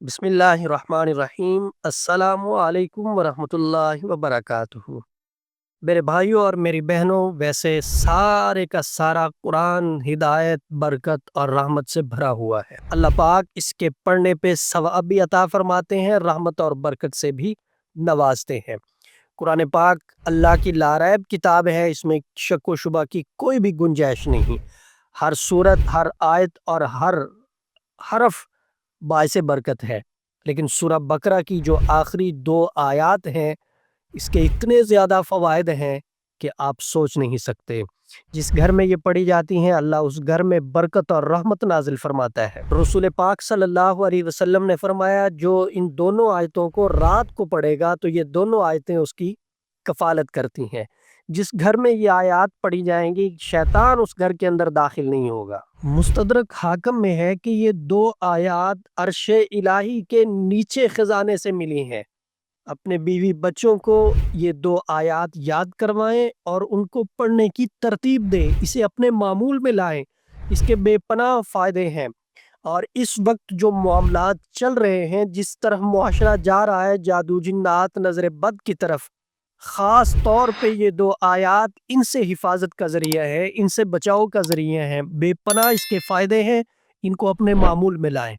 بسم اللہ الرحمن الرحیم۔ السلام علیکم ورحمۃ اللہ وبرکاتہ۔ میرے بھائیوں اور میری بہنوں، ویسے سارے کا سارا قرآن ہدایت، برکت اور رحمت سے بھرا ہوا ہے۔ اللہ پاک اس کے پڑھنے پہ ثواب بھی عطا فرماتے ہیں، رحمت اور برکت سے بھی نوازتے ہیں۔ قرآن پاک اللہ کی لاریب کتاب ہے، اس میں شک و شبہ کی کوئی بھی گنجائش نہیں۔ ہر صورت، ہر آیت اور ہر حرف باعث برکت ہے، لیکن سورہ بقرہ کی جو آخری 2 آیات ہیں، اس کے اتنے زیادہ فوائد ہیں کہ آپ سوچ نہیں سکتے۔ جس گھر میں یہ پڑھی جاتی ہیں، اللہ اس گھر میں برکت اور رحمت نازل فرماتا ہے۔ رسول پاک صلی اللہ علیہ وسلم نے فرمایا، جو ان دونوں آیتوں کو رات کو پڑھے گا تو یہ دونوں آیتیں اس کی کفالت کرتی ہیں۔ جس گھر میں یہ آیات پڑھی جائیں گی، شیطان اس گھر کے اندر داخل نہیں ہوگا۔ مستدرک حاکم میں ہے کہ یہ 2 آیات عرش الہی کے نیچے خزانے سے ملی ہیں۔ اپنے بیوی بچوں کو یہ 2 آیات یاد کروائیں اور ان کو پڑھنے کی ترتیب دیں، اسے اپنے معمول میں لائیں۔ اس کے بے پناہ فائدے ہیں، اور اس وقت جو معاملات چل رہے ہیں، جس طرح معاشرہ جا رہا ہے جادو جنات نظر بد کی طرف، خاص طور پہ یہ 2 آیات ان سے حفاظت کا ذریعہ ہے، ان سے بچاؤ کا ذریعہ ہے۔ بے پناہ اس کے فائدے ہیں، ان کو اپنے معمول میں لائیں۔